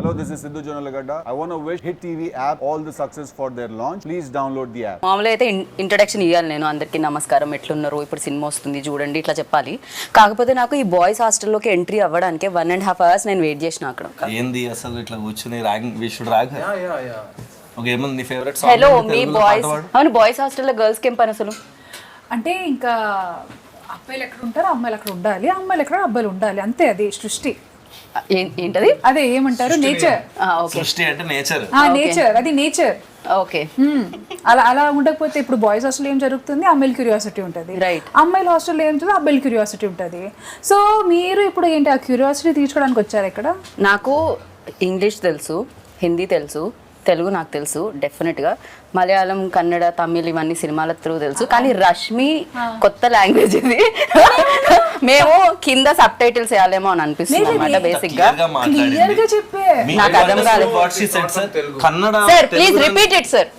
Hello, this is Sidhu Jonalagada. I want to wish Hit TV app all the success for their launch. Please download the app. మామూలుగా అయితే introduction ఇవ్వాలి, నేను అందరికీ నమస్కారం, ఎట్లున్నారు, ఇప్పుడు సినిమా వస్తుంది చూడండి ఇట్లా చెప్పాలి. కాకపోతే నాకు ఈ బాయ్స్ హాస్టల్లోకి ఎంట్రీ అవ్వడానికి 1.5 hours నేను వెయిట్ చేసిన అక్కడ. ఏంది అసలు ఇట్లా కూర్చుని ragging we should rag. Okay, ఏమంది నీ ఫేవరెట్ సాంగ్? హలో మీ బాయ్స్. అవును, బాయ్స్ హాస్టల్లో గర్ల్స్ కి ఏం పని అసలు? అంటే ఇంకా అబ్బాయిలు ఎక్కడ ఉంటారు, అమ్మాయిలు అక్కడ ఉండాలి, అమ్మాయిలు ఎక్కడ అబ్బాయిలు ఉండాలి, అంతే. అది సృష్టి. ఏంటది? అదే ఏమంటారు, నేచర్. సృష్టి అంటే నేచర్. నేచర్, అది నేచర్. ఓకే, అలా ఉండకపోతే ఇప్పుడు బాయ్స్ హాస్టల్ ఏం జరుగుతుంది, అమ్మాయిల క్యూరియాసిటీ ఉంటుంది. రైట్. అమ్మాయిల హాస్టల్ ఏం జరుగుతుంది, అబ్బాయిల క్యూరియాసిటీ ఉంటుంది. సో మీరు ఇప్పుడు ఏంటి ఆ క్యూరియాసిటీ తీర్చుకోవడానికి వచ్చారు ఇక్కడ? నాకు ఇంగ్లీష్ తెలుసు, హిందీ తెలుసు, తెలుగు నాకు తెలుసు డెఫినెట్గా, మలయాళం, కన్నడ, తమిళ్ ఇవన్నీ సినిమాల త్రూ తెలుసు. కానీ రష్మి కొత్త లాంగ్వేజ్ ఇది. మేము కింద సబ్ టైటిల్స్ వేయాలేమో అని అనిపిస్తుంది అన్నమాట బేసిక్ గా. నాకు అర్థం కాలేదు. Sir please repeat it sir.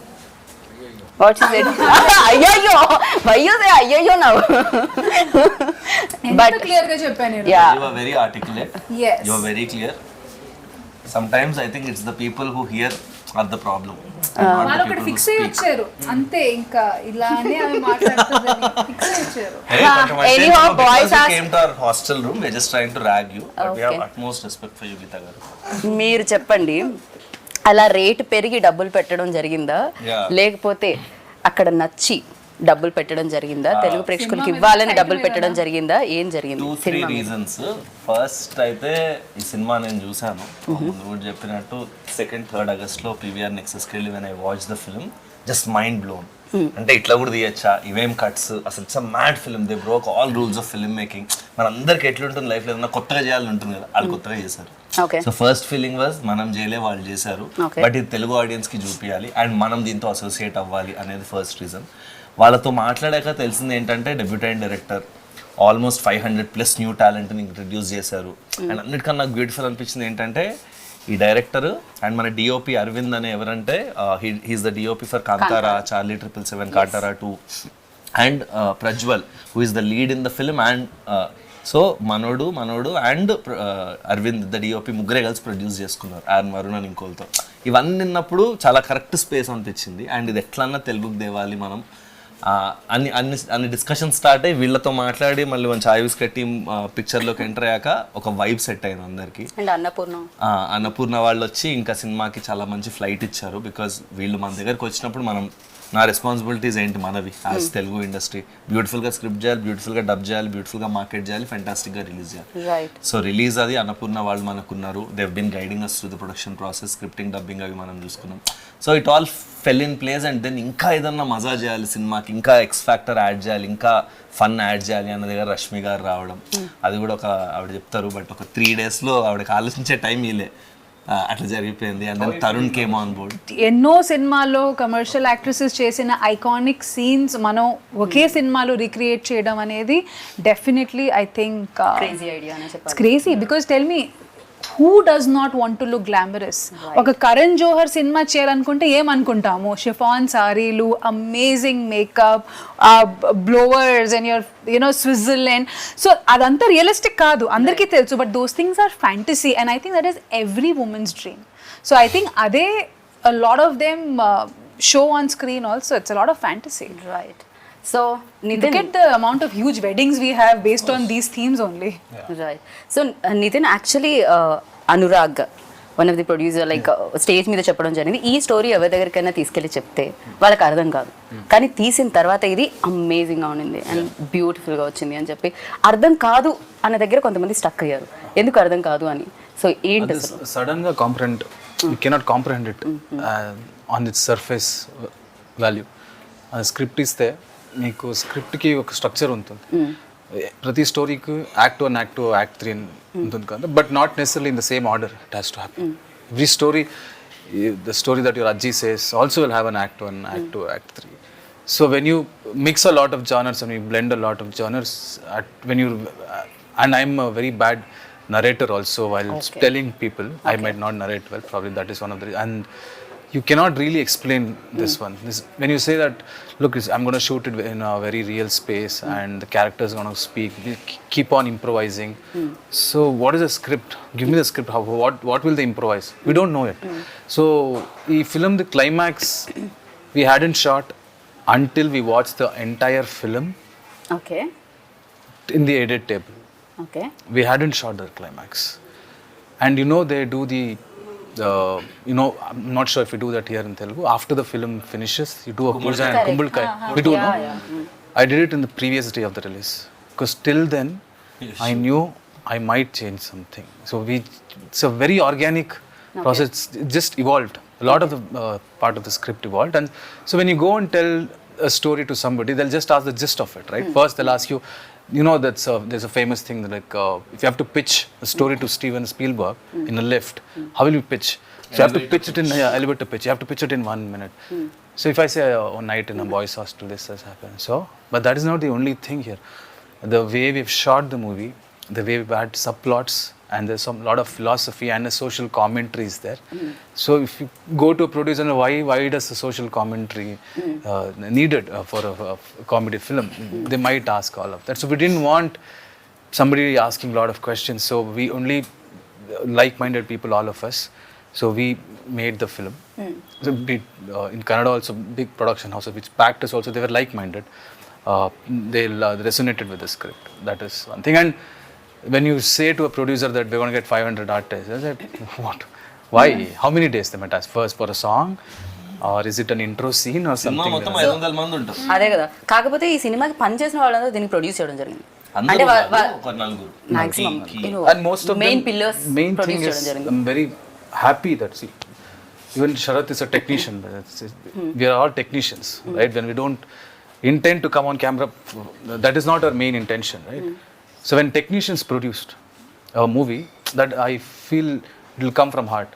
What is it? అయ్యయ్యో అయ్యయ్యో నవ్వు. బట్ క్లియర్ గా చెప్పాను. Yeah. You are very articulate. Yes. You are very clear. Sometimes I think it's the people who hear are the problem. వాళ్ళు ఒకటి fix అయ్యి వచ్చారు అంతే, ఇంకా ఇలానే అవి మాట్లాడుతుందని ఫిక్స్ అయ్యి వచ్చారు. Anyhow, boys came to our hostel room. We're just trying to rag you, but we have utmost respect for you, Geeta garu. మీరు చెప్పండి, అలా రేటు పెరిగి డబ్బులు పెట్టడం జరిగిందా, లేకపోతే అక్కడ నచ్చి డబ్బులు పెట్టడం జరిగిందా, తెలుగు ప్రేక్షకులకి ఇవ్వాలని డబ్బులు పెట్టడం జరిగిందా, ఏం జరిగింది? 2-3 reasons. ఫస్ట్ అయితే ఈ సినిమా నేను చూసాను, ముందు కూడా చెప్పినట్టు 2nd-3rd August PVR Nexus కి వెళ్ళి when I watched the film, just mind blown. అంటే ఇట్లా కూడా తీయచ్చా, ఇవేం కట్స్, అసలు it's a mad film. They broke all rules of film making. మన అందరికి ఎట్లుంటుంది లైఫ్ లో, ఏదైనా కొత్తగా చేయాలని ఉంటుంది కదా, వాళ్ళు కొత్తగా చేశారు. సో ఫస్ట్ ఫీలింగ్ వాజ్ మనం చేయలే, వాళ్ళు చేశారు, బట్ ఇది తెలుగు ఆడియన్స్ కి చూపించాలి అండ్ మనం దీంతో అసోసియేట్ అవ్వాలి అనేది ఫస్ట్ రీజన్. వాళ్ళతో మాట్లాడాక తెలిసింది ఏంటంటే డెబ్యూటెంట్ డైరెక్టర్, ఆల్మోస్ట్ 500+ న్యూ టాలెంట్ని ఇంట్రడ్యూస్ చేశారు. అండ్ అన్నిటికన్నా నాకు బ్యూటిఫుల్ అనిపించింది ఏంటంటే ఈ డైరెక్టర్ అండ్ మన డిఓపి అరవింద్ అనే ఎవరంటే he's the DOP for Kantara, Charlie 777, Kantara 2, and Prajwal who is the lead in the film. And so మనోడు అండ్ అరవింద్ ద డిఓపి ముగ్గురే కలిసి ప్రొడ్యూస్ చేసుకున్నారు, వరుణ్ అని ఇంకోలతో. ఇవన్నీ విన్నప్పుడు చాలా కరెక్ట్ స్పేస్ అనిపించింది. అండ్ ఇది ఎట్లన్నా తెలుగుకి తేవాలి మనం, అన్ని డిస్కషన్ స్టార్ట్ అయ్యి వీళ్ళతో మాట్లాడి మళ్ళీ మంచి ఆయుష్ కట్టి పిక్చర్లోకి ఎంటర్ అయ్యాక ఒక వైబ్ సెట్ అయింది అందరికి. అన్నపూర్ణ వాళ్ళు వచ్చి ఇంకా సినిమాకి చాలా మంచి ఫ్లైట్ ఇచ్చారు. బికాజ్ వీళ్ళు మన దగ్గరకు వచ్చినప్పుడు నా రెస్పాన్సిబిలిటీస్ ఏంటి మనవి యాజ్ తెలుగు ఇండస్ట్రీ, బ్యూటిఫుల్గా స్క్రిప్ట్ చేయాలి, బ్యూటిఫుల్గా డబ్ చేయాలి, బ్యూటిఫుల్గా మార్కెట్ చేయాలి, ఫెంటాస్టిక్గా రిలీజ్ చేయాలి. సో రిలీజ్ అది అన్నపూర్ణ వాళ్ళు మనకున్నారు. They been guiding us through the production process, scripting, dubbing అవి మనం చూసుకున్నాం. So it all fell in place. And then ఇంకా ఏదన్నా మజా చేయాలి సినిమాకి, ఇంకా ఎక్స్ ఫ్యాక్టర్ యాడ్ చేయాలి, ఇంకా ఫన్ యాడ్ చేయాలి అన్న దగ్గర రష్మి గారు రావడం, అది కూడా ఆవిడ చెప్తారు, బట్ ఒక 3 daysలో ఆవిడకి ఆలోచించే టైం ఇలే, అట్లా జరిగిపోయింది. And then Tarun came on board. ఎన్నో సినిమాల్లో కమర్షియల్ యాక్ట్రెసెస్ చేసిన ఐకానిక్ సీన్స్ మనం ఒకే సినిమాలో రీక్రియేట్ చేయడం అనేది definitely I think crazy idea. It's crazy because tell me, who does not want to look glamorous? ఒక కరణ్ జోహర్ సినిమా చేయాలనుకుంటే ఏమనుకుంటాము, షిఫాన్ సారీలు, amazing makeup, blowers and your Switzerland. So అదంతా రియలిస్టిక్ కాదు, అందరికీ తెలుసు, but those things are fantasy and I think that is every women's dream. So I think అదే a lot of them show on screen also. It's a lot of fantasy. Right. So Nitin, look at the amount of huge weddings we have based on these themes only. Right. So Nitin, actually Anurag, one of the producer, like stage మీద చెప్పడం జరిగింది, ఈ story ఎవరి దగ్గరికైనా తీసుకెళ్ళి చెప్తే వాళ్ళకి అర్థం కాదు, కానీ తీసిన తర్వాత ఇది అమేజింగ్గా ఉండింది అండ్ బ్యూటిఫుల్గా వచ్చింది అని చెప్పి, అర్థం కాదు అన్న దగ్గర కొంతమంది స్టక్ అయ్యారు. ఎందుకు అర్థం కాదు అని? సో ఏంటి సడన్గా comprehend, you cannot comprehend it on it's surface value. అది స్క్రిప్ట్ ఇస్తే మీకు స్క్రిప్ట్కి ఒక స్ట్రక్చర్ ఉంటుంది, ప్రతి స్టోరీకి యాక్ట్ 1, యాక్ట్ 2, యాక్ట్ 3 ఉంటుంది కదా, but not necessarily in the same order it has to happen. Every story, the story that your ajji says also will have an act 1, act 2, act 3. So when you mix a lot of genres and you blend a lot of genres, when you and I'm a very bad narrator also while telling people. I might not narrate well, probably that is one of the, and you cannot really explain this one. When you say that, look, I'm going to shoot it in a very real space and the characters are going to speak, we keep on improvising. So what is the script? Give me the script. What will they improvise? We don't know it. So we filmed the climax. We hadn't shot until we watched the entire film Okay. in the edit table. Okay. We hadn't shot the climax. And they do the I'm not sure if we do that here in Telugu. After the film finishes, you do a puja and kumbhalkai. We do, no? I did it in the previous day of the release. Because till then, I knew I might change something. So it's a very organic process. It just evolved. A lot of the part of the script evolved. And so when you go and tell a story to somebody, they'll just ask the gist of it, right? First, they'll ask you, there's a famous thing that if you have to pitch a story to Steven Spielberg in a lift, how will you pitch? So you have to pitch it in elevator pitch. You have to pitch it in 1 minute. So if I say one night in a boys' hostel, this has happened. So, but that is not the only thing here. The way we've shot the movie, the way we've had subplots, and there's lot of philosophy and a social commentary is there. So if you go to a producer, why does the social commentary needed for a comedy film? They might ask all of that. So we didn't want somebody asking a lot of questions. So we only like-minded people, all of us. So we made the film. So in Kannada also, big production houses, which backed us also, they were like-minded. They resonated with the script. That is one thing. And when you say to a producer that we're going to get 500 artists, I said, what? Why? How many days they might ask? First for a song? Or is it an intro scene or something? అదే కదా. కాకపోతే ఈ సినిమాకి పనిచేసిన వాళ్ళందరూ దీన్ని produce చేయడం జరిగింది. అంటే maximum and most of main them, pillars main thing produce చేయడం is, జరిగింది. I'm very happy that, see, even Sharath is a technician. We are all technicians, right? When we don't intend to come on camera, that is not our main intention, right? So when technicians produced a movie, that I feel it will come from heart.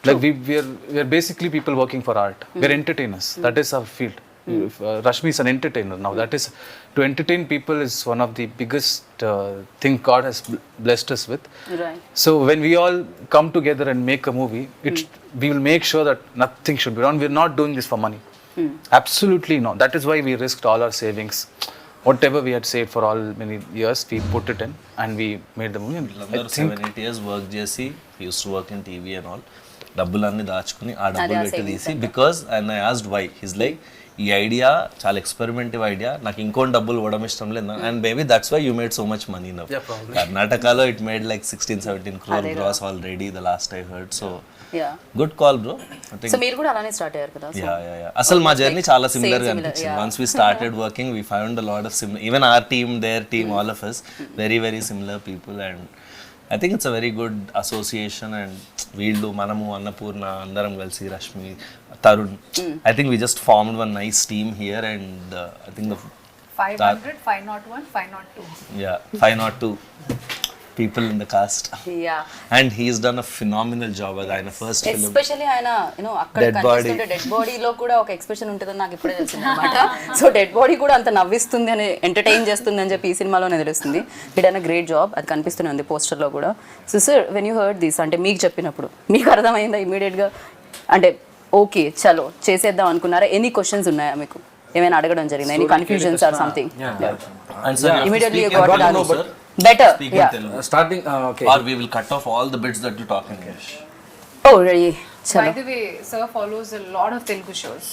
Like we are basically people working for art. We are entertainers. That is our field. Rashmi is an entertainer now. That is, to entertain people is one of the biggest thing God has blessed us with. Right. So when we all come together and make a movie, we will make sure that nothing should be wrong. We are not doing this for money. Absolutely not. That is why we risked all our savings. Whatever we had saved for all many years, we put it in and we made the movie. I think 7-8 years work చేసి he used to work in TV and all. డబ్బులన్నీ దాచుకుని ఆ డబ్బులు పెట్టి తీసి because and I asked why his like ఈ idea చాలా experimental idea, నాకు ఇంకోటి డబ్బులు ఇవ్వడం ఇష్టం లేదు, and maybe that's why you made so much money now. కర్ణాటకలో it made like 16-17 crore gross already, the last I heard. So good call bro. So మీరు కూడా అలానే స్టార్ట్ అయ్యారు కదా. అసలు మా జర్నీ చాలా సిమిలర్ గా అనిపించింది. Once we started working we found a lot of similar, even our team, their team, all of us very very similar people. And I think it's a very good association, and వీళ్ళు మనము అన్నపూర్ణ అందరం కలిసి Rashmi Tarun, I think we just formed one nice team here, and I think the 500, 501, 502. Yeah, 502 people in the cast. And he's done a phenomenal job as ఆయన first film. Especially ఆయన అక్కడ కనిపిస్తుంటే dead బాడీలో కూడా ఒక ఎక్స్ప్రెషన్ ఉంటుందని నాకు ఇప్పుడే తెలిసింది అనమాట. సో డెడ్ బాడీ కూడా అంత నవ్విస్తుంది అని, ఎంటర్టైన్ చేస్తుంది అని చెప్పి ఈ సినిమాలోనే తెలుస్తుంది. ఇట్ అన్ గ్రేట్ జాబ్, అది కనిపిస్తూనే ఉంది పోస్టర్లో కూడా. So sir, when you heard this, అంటే మీకు చెప్పినప్పుడు మీకు అర్థమైందా ఇమీడియట్గా, అంటే ఓకే చలో చేసేద్దాం అనుకున్నారా? ఎనీ క్వశ్చన్స్ ఉన్నాయా మీకు, ఏమైనా అడగడం జరిగిందా, any confusions or something? Immediately you got it answer. Better, starting okay, or we will cut off all the bits that you talk in English. Oh really? By the way, sir follows a lot of Telugu shows.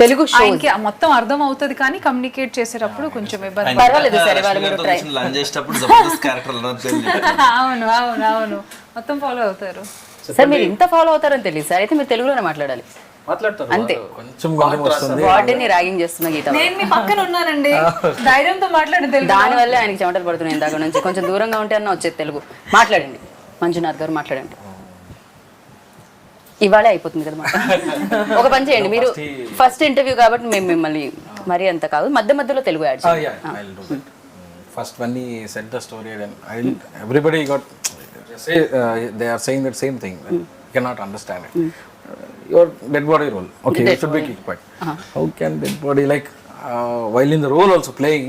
Telugu shows ఆయనకి మొత్తం అర్థం అవుతుంది కానీ communicate చేసేటప్పుడు కొంచెం ఇబ్బంది. పర్వాలేదు సరే, వాళ్ళు మీరు ట్రై. లంచ్ చేసేటప్పుడు జబర్దస్త్ క్యారెక్టర్ అవును అవును అవును మొత్తం ఫాలో అవుతారు. సార్ మీరు ఇంత ఫాలో అవుతారని తెలియదు సార్, అయితే మీరు తెలుగులోనే మాట్లాడాలి అంతే. కొంచెం వస్తుంది. వాటిని ర్యాగింగ్ చేస్తున్నా గీత. నేను మీ పక్కన ఉన్నానండి, ధైర్యంతో మాట్లాడి తెలుగు. దానివల్లే ఆయనకి చెమటలు పడుతున్నాయి ఇందాక నుంచి. కొంచెం దూరంగా ఉంటే అన్న వచ్చేది తెలుగు. మాట్లాడండి మంజునాథ్ గారు, మాట్లాడండి. ఇవాళే అయిపోతుంది కదా మాట. ఒక పని చేయండి, మీరు ఫస్ట్ ఇంటర్వ్యూ కాబట్టి మేము మిమ్మల్ని మరీ అంత కాదు, మధ్య మధ్యలో తెలుగు యాడ్ చేయండి. First when he said the story, and everybody got they are saying that same thing. You cannot understand it. Your dead body role, okay, you should be kicked, but how can dead body, like while in the role also playing,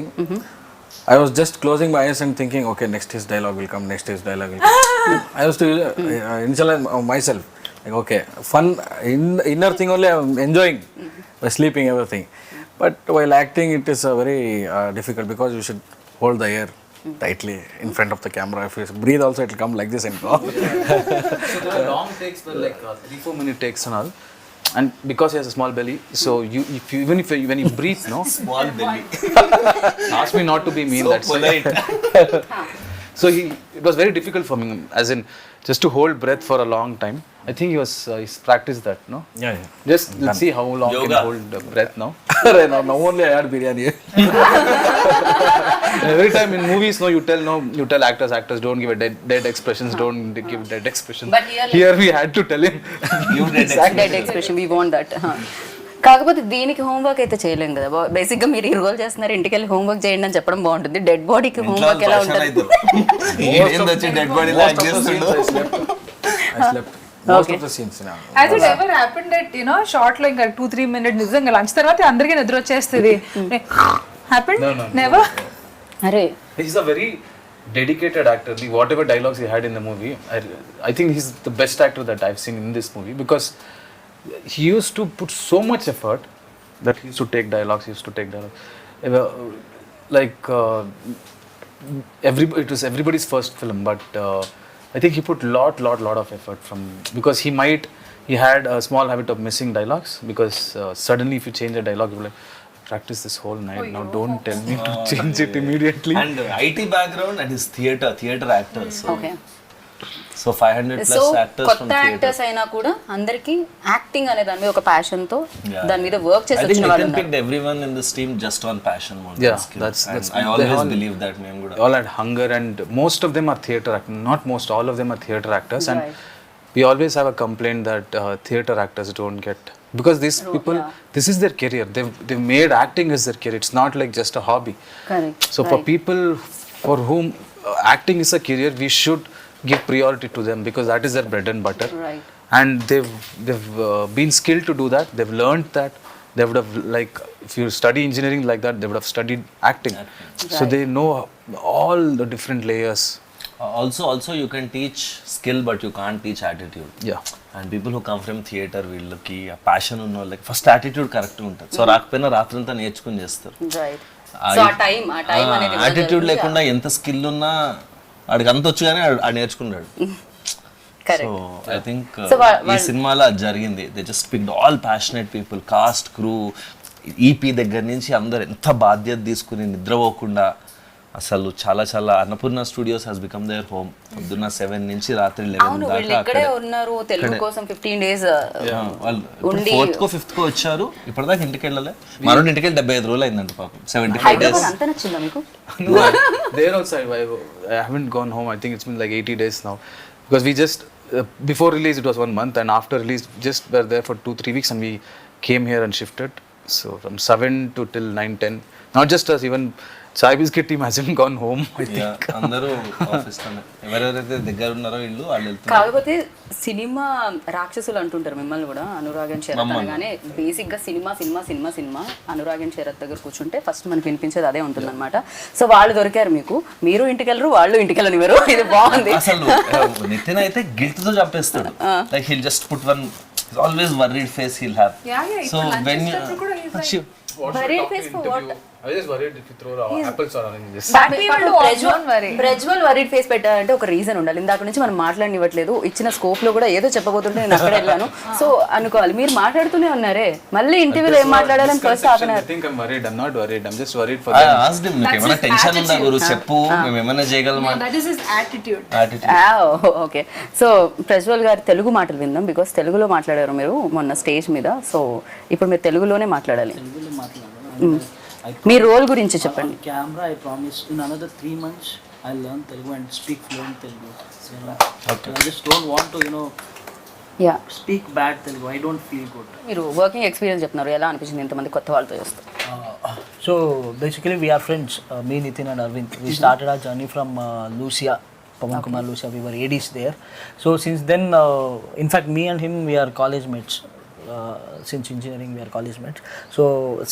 I was just closing my eyes and thinking, okay, next his dialogue will come, next his dialogue will come. I was to initialize myself, Like, okay, fun, inner thing only I'm enjoying by sleeping, everything. But while acting, it is very difficult because you should hold the air tightly in front of the camera. If you breathe also, it will come like this and go. So there are long takes, but like 3-4 minute takes and all. And because he has a small belly, so when you breathe, no. Small belly. Ask me not to be mean. So That's polite. So it was very difficult for me, as in just to hold breath for a long time. I think he's practiced that, no? Yeah. Just let's see how long Yoga. can hold breath now. Now only I had biryani. Every time in movies, no, you tell actors don't give a dead expressions, don't give dead expressions. But here, we had to tell him. You did dead expression we want that. కాకపోతే దీనికి homework అయితే చేయలేం కదా. Basic గా మీరు ఈ role చేస్తున్నారు, ఇంటికి వెళ్ళి హోంవర్క్ చేయండి అని చెప్పడం బాగుంటుంది. డెడ్ బాడీకి హోంవర్క్ ఎలా ఉంటుంది? వచ్చి డెడ్ బాడీ లాగ్ చేస్తుండు. I slept most of the scenes now. Has it ever happened that, you know, short లో ఇంకా 2-3 minutes నిజంగా లంచ్ తర్వాత అందరికీ నిద్ర వచ్చేస్తుంది? Happened? No. Never? అరే He's a very dedicated actor. Whatever dialogues he had in the movie, I think he's the best actor that I've seen in this movie, because he used to put so much effort that he used to take dialogues. Like it was everybody's first film, but I think he put lot of effort because he had a small habit of missing dialogues, because suddenly if you change a dialogue, you'll be like, practice this whole night. Now don't tell me to change it immediately. And IT background and his theater actor. So, okay. so 500 so plus actors from కొత్త theater. Actors అయినా కూడా అందరికి acting అనే దాని మీద ఒక passion తో Yeah. దాని మీద వర్క్ చేసి I think వచ్చిన వాళ్ళు Nitin ఉన్నారు. picked everyone in this team just on passion more Yeah, than skill. that's- And that's- I they always all- believe that మేము కూడా. They all had hunger, and most of them are theater actors. Not most, all of them are theater actors. And Right. we always have a complaint that theater actors don't get, because these people, this is their career. They've made acting as their career. It's not like just a hobby. Correct. So for people for whom acting is a career, we should give priority to them, because that is their bread and butter. Right. And they've been skilled to do that. They've learned that. They would have, like, if you study engineering like that, they would have studied acting. So they know all the different layers. Also you can teach skill, but you can't teach attitude. Yeah. And people who come from theater, వీళ్ళకి ఆ passion ఉన్న వాళ్ళకి first attitude correct ఉంటుంది. So రాకపోయినా రాత్రంతా నేర్చుకుని చేస్తారు. Right. So ఆ టైం అనేది యాటిట్యూడ్ లేకుండా ఎంత స్కిల్ ఉన్నా వాడికి అంత వచ్చు కానీ ఆడు నేర్చుకున్నాడు. సో ఐ థింక్ ఈ సినిమాలో అది జరిగింది. They just picked all passionate people, cast, crew, EP దగ్గర నుంచి అందరు ఎంత బాధ్యత తీసుకుని నిద్రపోకుండా అసలు చాలా Annapurna Studios has become their home. పొద్దున్న 7 నుంచి రాత్రి 11 దాకా ఇక్కడే ఉన్నారు. తెలుగు కోసం 15 days వాళ్ళు 4th కో 5th కో వచ్చారు. ఇప్పటిదాకా ఇంటికి వెళ్ళలే. మరో ఇంటికి వెళ్ళి 75 రోజులు అయిందంట పాపం. 75 days. హైదరాబాద్ అంత నచ్చిందా మీకు? No, there also I haven't gone home. I think it's been like 80 days now, because we just before release it was 1 month, and after release just were there for 2-3 weeks, and we came here and shifted. So from 7 to till 9-10, not just us, even Chai Biscuit team hasn't gone home, I think. అందరూ office లోనే. ఎవరెవరైతే దగ్గర ఉన్నారో వీళ్ళు వాళ్ళు వెళ్తున్నారు. కాకపోతే cinema రాక్షసులు అంటుంటారు మిమ్మల్ని కూడా. అనురాగన్ శరత్ అనగానే బేసిక్ గా సినిమా అనురాగన్ శరత్ దగ్గర కూర్చుంటే ఫస్ట్ మనకి వినిపించేది అదే ఉంటుంది అనమాట. సో వాళ్ళు దొరికారు మీకు. మీరు ఇంటికి వెళ్ళరు, వాళ్ళు ఇంటికి వెళ్ళనివ్వరు. ఇది బాగుంది. అసలు నితిన్ అయితే గిల్ట్ తో చంపేస్తాడు. Like he'll just put one always worried face he'll have. So when Worried face for what? I was just worried if you throw apples or oranges. Prajwal worried face పెట్టారంటే ఒక రీజన్ ఉండాలి. ఇందాక నుంచి మనం మాట్లాడనివ్వట్లేదు. ఇచ్చిన స్కోప్ లో కూడా ఏదో చెప్పబోతుంటే నేను అక్కడ వెళ్ళాను. సో అనుకోవాలి. మీరు మాట్లాడుతూనే ఉన్నారే, మళ్ళీ ఇంటర్వ్యూలో ఏం మాట్లాడాలని first ఆపన్నారు. I think I'm worried. I'm not worried. I'm just worried for I them. asked him, నీకు ఏమైనా టెన్షన్ ఉందా గురు చెప్పు, మేము ఏమైనా చేయగలమా? That is his attitude. Okay. So Prajwal గారి తెలుగు మాటలు విందాం, బికాస్ తెలుగులో మాట్లాడారు మీరు మొన్న స్టేజ్ మీద. సో ఇప్పుడు మీరు తెలుగులోనే మాట్లాడాలి. మీ రోల్ గురించి చెప్పండి. Camera, I promise in another 3 months I'll learn Telugu and speak fluent Telugu. Okay. I just don't want to, yeah, speak bad Telugu. I don't feel good. మీరు వర్కింగ్ ఎక్స్పీరియన్స్ చెప్తున్నారు. ఎలా అనిపించింది ఇంతమంది కొత్త వాళ్ళతో చేస్తారు? So basically we are friends, me, Nitin and Arvind. We started our journey from Lucia, Pawan Kumar Lucia. We were ADs there. So since then, in fact me and him, we are college mates. Since engineering we are college mates. So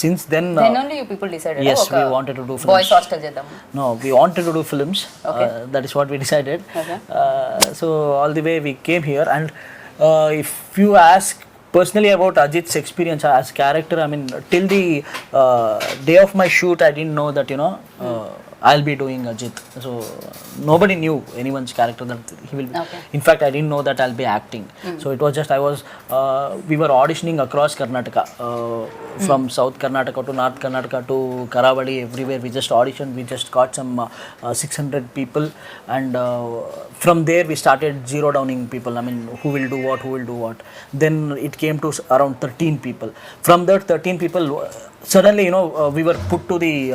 since then, Then only you people decided. yes, we wanted to do films. Boys hostel చేద్దాం. No, we wanted to do films. That is what we decided. Okay. So all the way we came here, and if you ask personally about Ajit's experience as character, I mean, till the day of my shoot, I didn't know that, I'll be doing Ajit. So nobody knew anyone's character that he will be. Okay. In fact, I didn't know that I'll be acting. So it was just we were auditioning across Karnataka, from South Karnataka to North Karnataka to Karavali, everywhere. We just auditioned. We just got some 600 people, and from there we started zero downing people. I mean, who will do what. Then it came to around 13 people. From that 13 people, suddenly, we were put to the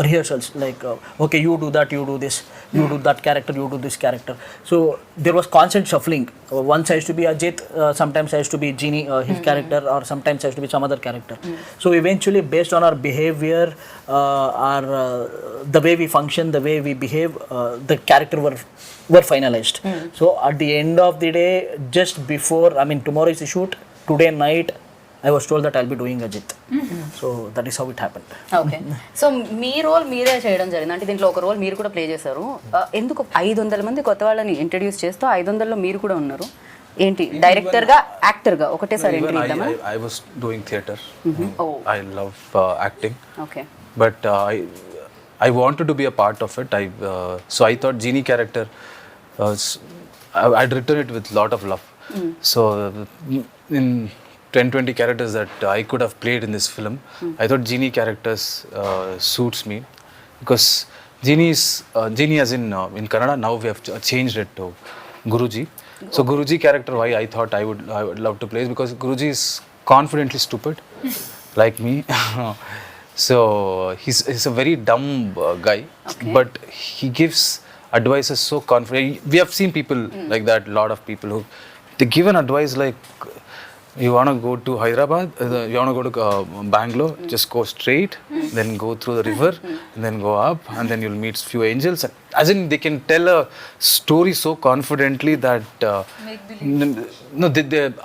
rehearsals, like, okay, you do that, you do this, you do that character, you do this character. So there was constant shuffling. Once I used to be Ajit, sometimes I used to be Genie, his character, or sometimes I used to be some other character. So eventually, based on our behavior, the way we function, the way we behave, the character were finalized. So at the end of the day, just before, I mean, tomorrow is the shoot, today night, I was told that I'll be doing Ajit. So that is how it happened. Okay so మీ role మీరే చేయడం జరిగింది అంటే దీంట్లో ఒక role మీరు కూడా play చేశారు ఎందుకు 500 మంది కొత్త వాళ్ళని ఇంట్రడ్యూస్ చేస్తూ 500లో మీరు కూడా ఉన్నారు ఏంటి డైరెక్టర్గా యాక్టర్గా ఒకటేసారి ఎంట్రీ ఇద్దామా I was doing theatre. Oh. I love acting. Okay But I wanted to be a part of it. So I thought Genie character, I'd written it with lot of love. So in 10-20 characters that I could have played in this film, I thought Genie characters suits me because Genie as in Kannada now we have changed it to Guruji. So Guruji character, why I thought I would love to play is because Guruji is confidently stupid like me. So he's a very dumb guy, but he gives advices so confident. We have seen people like that, lot of people who they give an advice like, you want to go to Hyderabad, you want to go to Bangalore, just go straight, then go through the river, and then go up, and then you'll meet few angels. As in, they can tell a story so confidently that the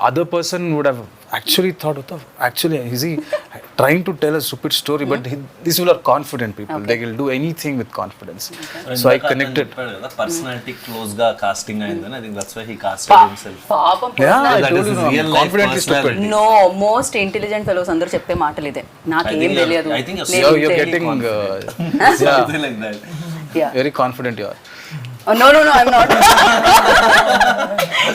other person would have actually thought, actually, is he trying to tell a stupid story? But these people are confident people. They will do anything with confidence. So I connected. Personality close ga casting ayindani. I think that's why he casted himself. పాపం Yeah, I That told is you, his no, real I'm life confidently stupid. personality. No most intelligent fellows అందరూ చెప్పే మాటలు ఇదే నాకేం తెలియదు I think you're You're very getting Something like that. very confident you are. No I'm not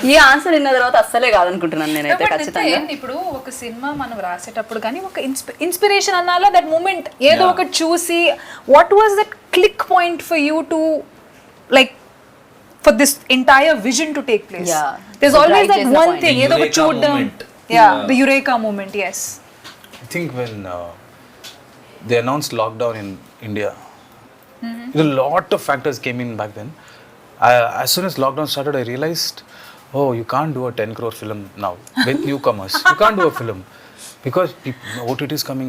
ఈ answer విన్న తర్వాత అస్సలే కాదనుకుంటున్నాను నేనైతే ఖచ్చితంగా ఇప్పుడు ఒక సినిమా మనం రాసేటప్పుడు కానీ ఒక ఇన్స్పిరేషన్ అన్నాలో దట్ మూమెంట్ ఏదో ఒకటి చూసి what was that click point for you to like for this entire vision to take place Yeah. There is always that చేసిన వన్ point. థింగ్ ఏదో ఒకటి Eureka చూడడం moment. The eureka moment yes I think when they announced lockdown in India, a lot of factors came in back then. As soon as lockdown started, I realized, oh, you can't do a 10 crore film now with newcomers. You can't do a film because OTT is coming,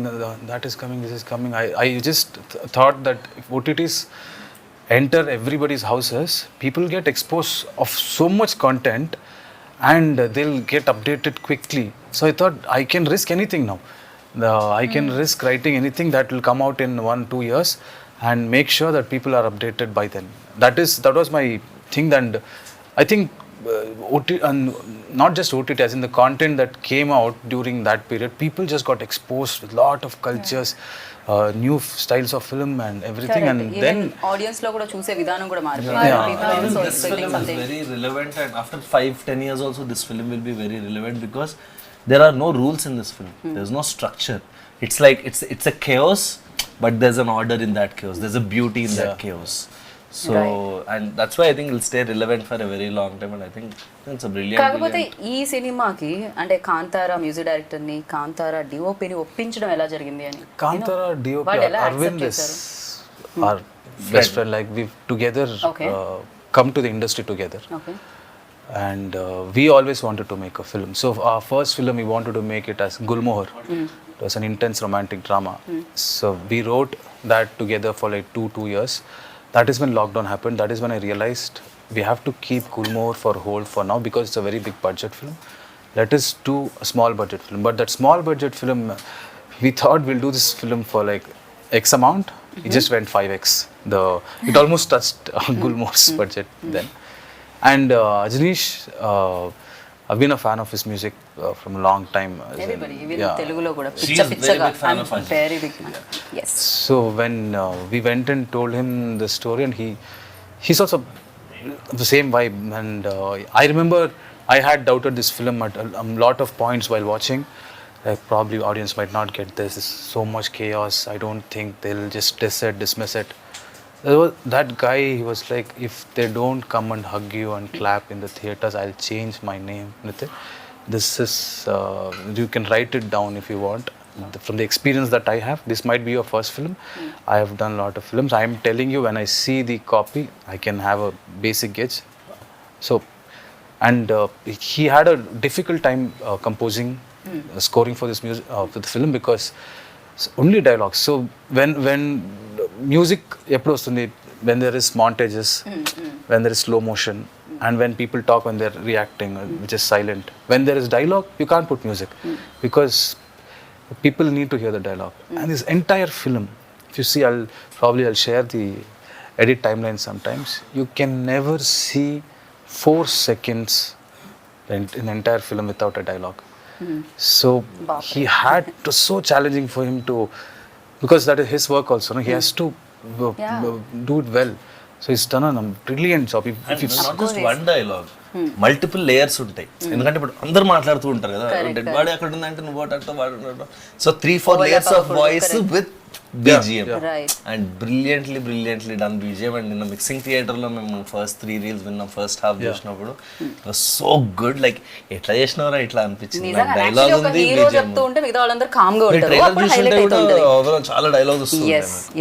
that is coming, this is coming. I just thought that if OTTs enter everybody's houses, people get exposed of so much content and they'll get updated quickly. So I thought I can risk anything now. I can risk writing anything that will come out in 1-2 years and make sure that people are updated by then. That was my thing, and I think OTT, and not just OTT, as in the content that came out during that period, people just got exposed with lot of cultures, new styles of film and everything, and then audience లో కూడా చూసే విధానం కూడా I మారిపోయింది think this film is very relevant, and after 5-10 years also this film will be very relevant because there are no rules in this film. There's no structure. It's like it's a chaos, but there's an order in that chaos. There's a beauty in that chaos. So and that's why I think it'll stay relevant for a very long time, and I think it's a brilliant. కాకపోతే ఈ సినిమాకి అంటే Kantara music director ని కాంతారా డిఓపిని ఒప్పించడం ఎలా జరిగింది అని Kantara DOP వాళ్ళు ఎలా Arvind accept is our best friend. Like we've together come to the industry together. Okay And we always wanted to make a film. So our first film, we wanted to make it as Gulmohar. It was an intense romantic drama. So we wrote that together for like 2 years. That is when lockdown happened. That is when I realized we have to keep Gulmohar for hold for now because it's a very big budget film. Let us do a small budget film. But that small budget film, we thought we'll do this film for like X amount. It just went 5x. It almost touched Gulmohar's budget then. And Ajanish, I've been a fan of his music from a long time. Everybody, even Yeah. Telugulo కూడా She పిచ్చ is very పిచ్చగా. big fan I'm of Ajay. very big fan. Yes. So when we went and told him the story, and he's also the same vibe. And I remember I had doubted this film at a lot of points while watching. Like probably audience might not get this. There's so much chaos. I don't think they'll just dismiss it. That guy, he was like, if they don't come and hug you and clap in the theaters, I'll change my name. This is, you can write it down if you want. From the experience that I have, this might be your first film. I have done a lot of films. I am telling you, when I see the copy, I can have a basic gauge. So, and he had a difficult time composing, scoring for this music, for the film, because only dialogues. So when music eppudu vastundi, when there is montages, when there is slow motion, and when people talk when they're reacting, which is silent. When there is dialogue, you can't put music because people need to hear the dialogue. And this entire film, if you see, I'll share the edit timeline sometimes. You can never see 4 seconds in the entire film without a dialogue. So he had to, so challenging for him to, because that is his work also, no? He has to do it well. So he's done a brilliant job. And not just one dialogue, multiple layers ఉంటాయి. ఎందుకంటే ఇప్పుడు అందరు మాట్లాడుతూ ఉంటారు కదా, dead body అక్కడ ఉందంటే నువ్వు వాడు. So 3-4 layers of voice with BGM. Right. And brilliantly done BGM. And in the mixing theater లో మేము ఫస్ట్ 3 reels విన్నాం, ఫస్ట్ హాఫ్ చూసినప్పుడు it was so good. Like ఎట్లా చేసినారా ఇట్లా అనిపించింది. నిజంగా డైలాగ్ actually ఒక ఉంది, హీరో BGM చెప్తూ ఉంటే మిగతా వాళ్ళందరూ కామ్ గా ఉంటారు. ట్రైలర్ అప్పుడు చూస్తుంటే హైలైట్ కూడా అవుతుంటది. overall చాలా డైలాగ్స్ వస్తుంది.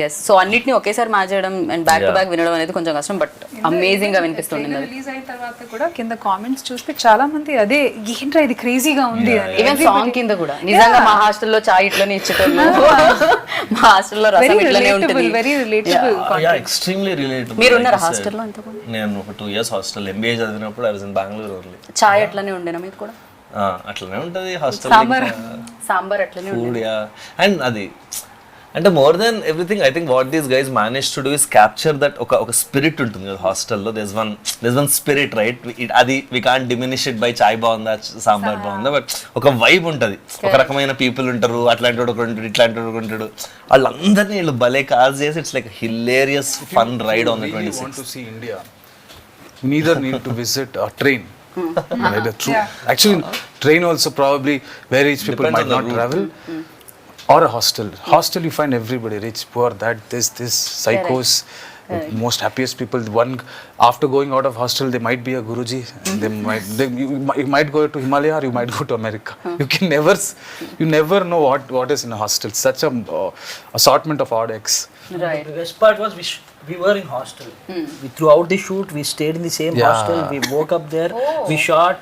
yes సో అన్నిటిని ఒకేసారి మ్యాచ్ చేయడం అండ్ బ్యాక్ టు బ్యాక్ వినడం అనేది కొంచెం కష్టం, బట్ అమేజింగ్ గా వినిపిస్తుంది. రిలీజ్ అయిన తర్వాత కూడా కింద కామెంట్స్ చూస్తే చాలా మంది అదే ఏంట్రా ఇది క్రేజీగా ఉంది అని. ఈవెన్ సాంగ్ కింద కూడా నిజంగా మా హాస్టల్లో చాయ్ ఇట్లనే ఇచ్చేటోళ్ళు, మా హాస్టల్లో రసం ఇట్లనే ఉంటుంది. Very relatable. Extremely relatable. మీరు ఉన్నారా హాస్టల్లో అంతకుముందు? నేను ఒక 2 years హాస్టల్ MBA చదివినప్పుడు I was in Bangalore only. చాయ్ అట్లనే ఉండేనా మీది కూడా? అట్లనే ఉంటుంది హాస్టల్. సాంబార్ అట్లనే ఫుడ్ అండ్ అది అంటే more than everything I think what these guys manage to do is capture that ఒక స్పిరిట్ ఉంటుంది కదా హాస్టల్లో. This one spirit right. అది we can't diminish it by చాయ్ బాగుందా సాంబార్ బాగుందా, బట్ ఒక వైబ్ ఉంటుంది. ఒక రకమైన పీపుల్ ఉంటారు, అట్లాంటి వాడు ఒకడు ఉంటాడు, ఇట్లాంటి వాడు ఉంటాడు. వాళ్ళందరినీ వీళ్ళు భలే కాజ్ చేసి it's like hilarious fun ride on the 26th. Want to see India, you neither need to visit a train. Actually, train also probably where rich people Depends might on the not route. travel. Or a hostel. Hostel you find everybody, rich, poor, that, this psychos, most happiest people. One after going out of hostel, they might be a Guruji. You might go to Himalaya or you might go to America. You can never know what is in a hostel. Such a assortment of odd eggs. Right. The best part was we were in hostel. Throughout the shoot, we stayed in the same hostel. We woke up there. We shot.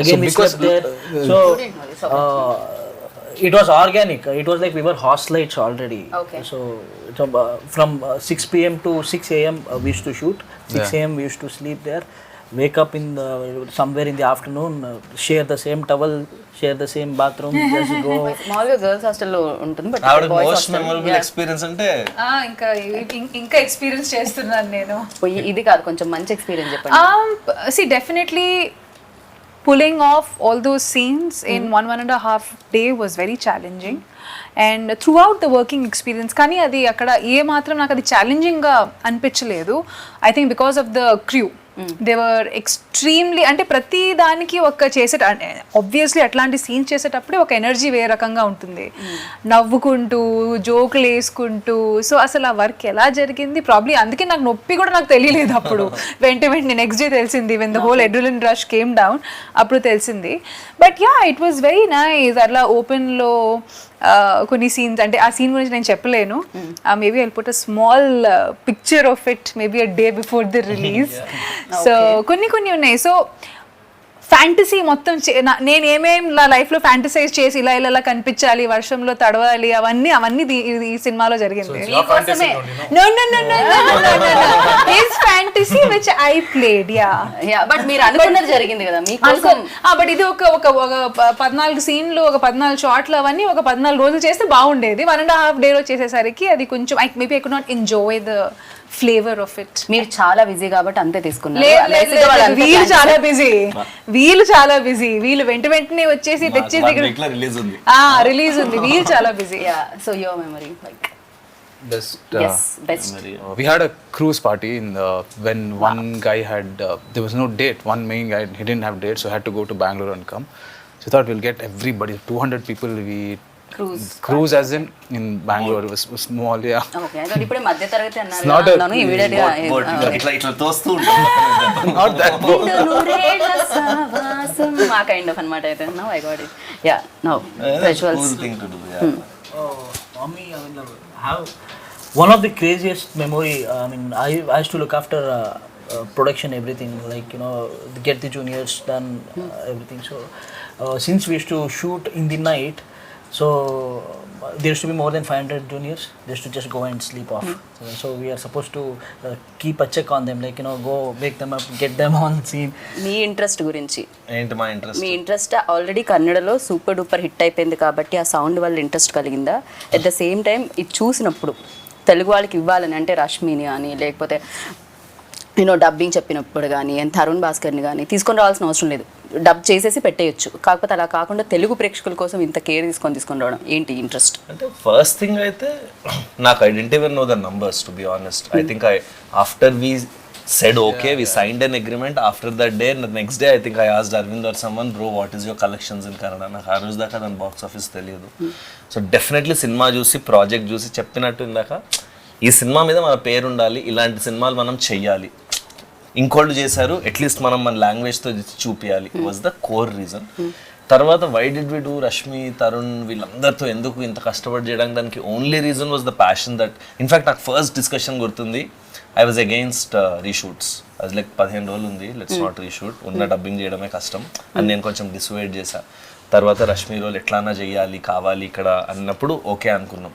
Again, we slept there. So it was organic. It was like we were hostelites already. Okay. So from 6 p.m. to 6 a.m. We used to shoot. 6 a.m. we used to sleep there. Wake up somewhere in the afternoon. Share the same towel. Share the same bathroom. Just go. మామూలుగా girls హాస్టల్లో ఉంటుంది, but ఆవిడ most memorable experience అంటే ఇంకా experience చేస్తున్నాను నేను. ఇది కాదు, కొంచెం మంచి ఎక్స్పీరియన్స్ చెప్పండి. See, definitely pulling off all those scenes in 1.5 day was very challenging. And throughout the working experience, కానీ అది అక్కడ ఏ మాత్రం నాకు అది ఛాలెంజింగ్గా అనిపించలేదు. I think because of the crew. They were extremely, అంటే ప్రతి దానికి ఒక ఆబ్వియస్లీ అట్లాంటి సీన్స్ చేసేటప్పుడే ఒక ఎనర్జీ వేరే రకంగా ఉంటుంది, నవ్వుకుంటూ జోకులు వేసుకుంటూ. సో అసలు ఆ వర్క్ ఎలా జరిగింది ప్రాబ్లీ అందుకే నాకు నొప్పి కూడా నాకు తెలియలేదు అప్పుడు. వెంటనే నెక్స్ట్ డే తెలిసింది, when the whole adrenaline rush came down, అప్పుడు తెలిసింది. But yeah, it was very nice. అట్లా ఓపెన్లో కొన్ని సీన్స్, అంటే ఆ సీన్ గురించి నేను చెప్పలేను. Maybe I'll put a small picture of it maybe a day before the release. So కొన్ని ఉన్నాయి. సో ఫ్యాంటసీ మొత్తం నేను ఏమేం నా లైఫ్లో ఫ్యాంటసైజ్ చేసి ఇలా కనిపించాలి, వర్షంలో తడవాలి, అవన్నీ ఈ సినిమాలో జరిగింది. Fantasy which I played. But మీరు అనుకున్నది జరిగింది కదా మీకోసం. బట్ ఇది ఒక 14 సీన్లు, ఒక 14 షాట్లు, అవన్నీ ఒక 14 రోజులు చేస్తే బాగుండేది. 1.5 డేలో చేసేసరికి అది కొంచెం maybe I could not enjoy the flavour of it. మీరు చాలా బిజీ కాబట్టి అంతే తీసుకున్నారు. వీళ్ళు చాలా బిజీ, వీళ్ళు వెంటనే వచ్చేసి తెచ్చేసి రిలీజ్ ఉంది. రిలీజ్ ఉంది, వీళ్ళు చాలా busy. So your memory like Best. best. We had a cruise party when one guy had there was no date. One main guy, he didn't have date, so had to go to Bangalore and come. So I thought we'll get everybody, 200 people. We cruise as in Bangalore. It was small, yeah. Okay, I thought ipude madhya taragati It's not a- annanu immediately ఇట్లా తోస్తూ ఉంటాం. Not that boat. ఆ kind of అన్నమాట. అయితే now I got it. Yeah now visuals. Cool thing to do, yeah. Mommy, I mean, have one of the craziest memory. I mean, I used to look after production, everything, like, you know, get the juniors done, everything. So since we used to shoot in the night, so there used to be more than 500 juniors. They used to just go and sleep off. So we are supposed to keep a check on them, like, you know, go wake them up, get them on scene. Me interest గురించి. ఏంటి మా interest? మీ interest already కన్నడలో super duper hit అయిపోయింది కాబట్టి ఆ sound వల్ల interest కలిగిందా? At the same time ఇది చూసినప్పుడు తెలుగు వాళ్ళకి ఇవ్వాలని, అంటే రష్మిని కానీ లేకపోతే నేను డబ్బింగ్ చెప్పినప్పుడు కానీ తరుణ్ భాస్కర్ని కానీ తీసుకొని రావాల్సిన అవసరం లేదు, డబ్ చేసేసి పెట్టేయచ్చు. కాకపోతే అలా కాకుండా తెలుగు ప్రేక్షకుల కోసం ఇంత కేర్ తీసుకొని రావడం ఏంటి ఇంట్రెస్ట్? అంటే ఫస్ట్ థింగ్ అయితే నాకు I didn't even know the numbers, to be honest. I think after we said okay, we signed an agreement. After that day, the next day I think I asked Arvind or someone, bro, what is your collections in Kannada? నాకు ఆ రోజు దాకా దాని box office తెలియదు. So definitely cinema చూసి project చూసి చెప్పినట్టు ఇందాక ఈ సినిమా మీద మన పేరు ఉండాలి, ఇలాంటి సినిమాలు మనం చెయ్యాలి, ఇంకోళ్ళు చేశారు అట్లీస్ట్ మనం మన లాంగ్వేజ్తో చూపించాలి, వాజ్ ద కోర్ రీజన్. తర్వాత why did we do Rashmi, Tarun వీళ్ళందరితో ఎందుకు ఇంత కష్టపడి చేయడానికి, దానికి only reason was the passion that in fact నాకు ఫస్ట్ డిస్కషన్ గుర్తుంది, ఐ వాజ్ అగెయిన్స్ట్ రీషూట్స్. అది లైక్ 15 రోజులు ఉంది, లెట్స్ నాట్ రీషూట్, ఉన్న డబ్బింగ్ చేయడమే కష్టం అని నేను కొంచెం డిసైడ్ చేశా. తర్వాత రష్మి రోల్ ఎట్లానా చేయాలి, కావాలి ఇక్కడ అన్నప్పుడు ఓకే అనుకున్నాం.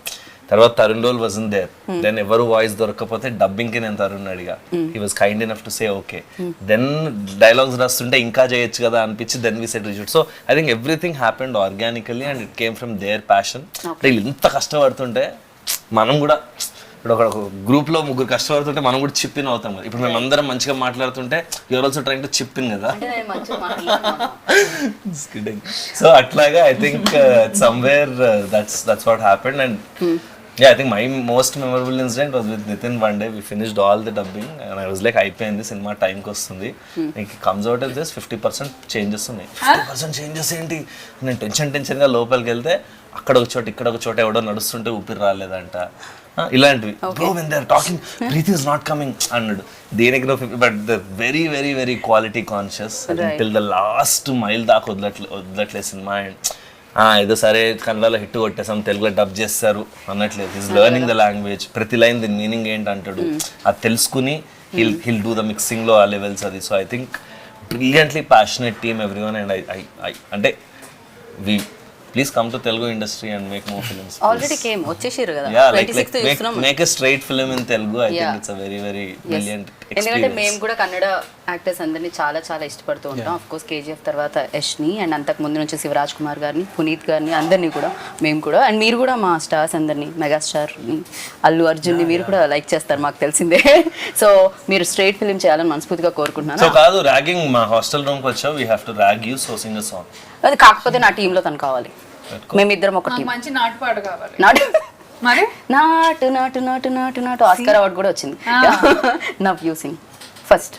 తర్వాత Tarun role was in there, then ఎవరు వాయిస్ దొరకకపోతే డబ్బింగ్కి నేను తరుణ్ అడిగా, he was kind enough to say okay. Then dialogues రాస్తుంటే ఇంకా చేయొచ్చు కదా అనిపించి then we said reshoot. So I think everything happened organically and it came from their passion. వీళ్ళు ఇంత కష్టపడుతుంటే మనం కూడా ఇప్పుడు ఒక గ్రూప్లో 3 కష్టపడుతుంటే మనం కూడా చిప్ ఇన్ అవుతాం కదా. ఇప్పుడు మేము అందరం మంచిగా మాట్లాడుతుంటే you're also trying to chip in కదా. సో అట్లాగా I think somewhere that's what happened. And I think my most memorable incident was with Nitin. One day we finished all the dubbing and I was like అయిపోయింది సినిమా, టైంకి వస్తుంది, నీకు comes out as this 50% changes ఉన్నాయి. 50% changes ఏంటి, నేను టెన్షన్గా లోపలికి వెళ్తే అక్కడ ఒక చోట ఇక్కడ ఒక చోట ఎవడో నడుస్తుంటే ఊపిరి రాలేదంట, ఇలాంటివి. Bro when they are talking breath is not coming అన్నాడు. దేనికి but the very very very quality conscious till the last mile దాకా వదలట్లేదు సినిమా. అండ్ ఏదో సరే కన్నడలో హిట్ కొట్టేసాం, తెలుగులో డబ్ చేస్తారు అన్నట్లేదు. ఈజ్ లెర్నింగ్ ద లాంగ్వేజ్, ప్రతి లైన్ దీని మీనింగ్ ఏంటి అంటాడు, అది తెలుసుకుని హిల్ డూ ద మిక్సింగ్లో ఆ లెవెల్స్ అది. So I think brilliantly passionate team everyone. And I అంటే వి please come to Telugu industry and make more films. Already came, వచ్చేసారు కదా. Yeah, like make a straight film in Telugu. I think it's a very very brilliant experience. ఎందుకంటే మేము కూడా Kannada actors అందరినీ చాలా చాలా ఇష్టపడుతూ ఉంటాం. ఆఫ్ కోర్స్ కేజీఎఫ్ తర్వాత యష్ని అండ్ అంతకు ముందు నుంచి శివరాజ్ కుమార్ గారిని, పునీత్ గారిని, అందరినీ కూడా మేము కూడా. అండ్ మీరు కూడా మా స్టార్స్ అందరినీ, మెగాస్టార్ని, అల్లు అర్జున్ని మీరు కూడా లైక్ చేస్తారు మాకు తెలిసిందే. సో మీరు స్ట్రైట్ ఫిల్మ్ చేయాలని మనస్ఫూర్తిగా కోరుకుంటున్నాను. సో కాదు ర్యాగింగ్, మా హాస్టల్ రూమ్కి వచ్చావు, we have to rag you, so Singh a song. అది కాకపోతే నా టీంలో తను కావాలి, మేమిద్దరం ఒక టీం. మంచి నాటుపాడు కావాలి. నాటు మరి నాటు నాటు నాటు నాటు నాటు ఆస్కార్ అవార్డు కూడా వచ్చింది. Now you sing first.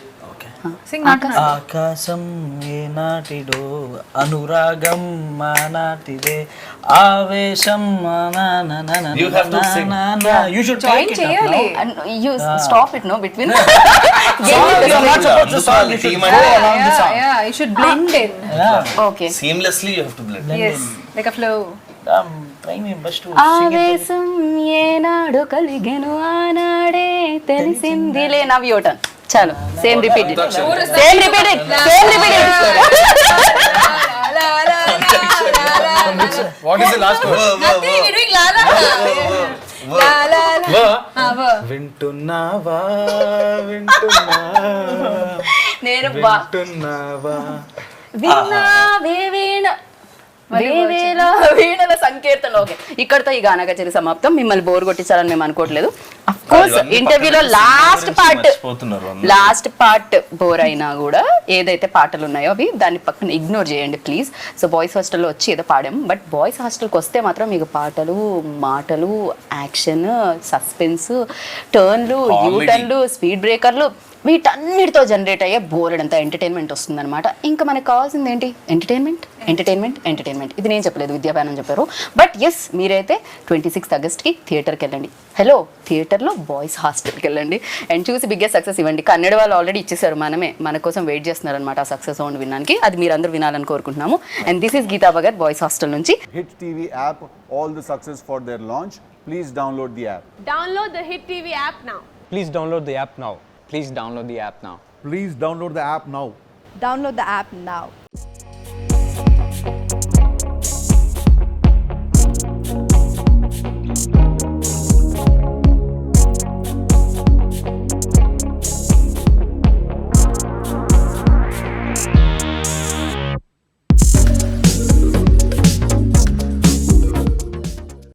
Singh నాటు. ఆకాశం ఏ నాటిడో, అనురాగం మా నాటిదే, ఆవేశం You have to sing. You should join take it up చేయాలి. now. And you stop it, no, between. You are not supposed to song. You should Team go and- along the song. Yeah, you should blend in. Yeah. Okay. Seamlessly you have to blend. Yes, like a flow. I'm trying my best to sing it. ఆవేశం ఏనాడు కలిగెను ఆనాడే తెలిసిందిలే. Now your turn. చాలు, same repeat it, same repeat it, same repeat it. What is the last word? వింటున్నావా నేను వింటున్నావా విన్నావే వీణ వేవేల వీణల సంకీర్తన. ఓకే, ఇక్కడతో ఈ గానా కచేరీ సమాప్తం. మిమ్మల్ని బోర్ కొట్టించాలని మేము అనుకోవట్లేదు. అఫ్ కోర్స్ ఇవన్నీ ఇంటర్వ్యూలో పక్కన లాస్ట్ సినిమా పార్ట్ గురించి మర్చిపోతున్నారు అందరూ. లాస్ట్ పార్ట్ బోర్ అయినా కూడా ఏదైతే పాటలు ఉన్నాయో అవి దాన్ని పక్కన ఇగ్నోర్ చేయండి ప్లీజ్. సో బాయ్స్ హాస్టల్లో వచ్చి ఏదో పాడాం, బట్ బాయ్స్ హాస్టల్కి వస్తే మాత్రం మీకు పాటలు, మాటలు, యాక్షన్, సస్పెన్స్, టర్న్లు, యూటర్న్లు, స్పీడ్ బ్రేకర్లు వీటన్నిటితో జనరేట్ అయ్యే బోర్డంతా ఎంటర్టైన్మెంట్ వస్తుందన్నమాట. ఇంకా మనకు కావాల్సింది ఏంటి? Entertainment, entertainment, entertainment. ఇది నేను చెప్పలేదు, విద్యాబానం చెప్పారు. బట్ ఎస్, మీరైతే 26th ఆగస్ట్కి థియేటర్కి వెళ్ళండి. హలో, థియేటర్లో బాయ్స్ హాస్టల్కి వెళ్ళండి అండ్ చూసి బిగ్గెస్ట్ సక్సెస్ ఇవ్వండి. కన్నడ వాళ్ళు ఆల్రెడీ ఇచ్చేసారు, మన కోసం వెయిట్ చేస్తున్నారనమాట ఆ సక్సెస్ సౌండ్ వినడానికి. అది మీరందరూ వినాలని కోరుకుంటున్నాము. And this is Geeta Bhagat, boys hostel నుంచి. Hit TV app, all the success for their launch. Please download the app. Download the Hit TV app now. Please download the app now. Please download the app now. Please download the app now. Download the app now.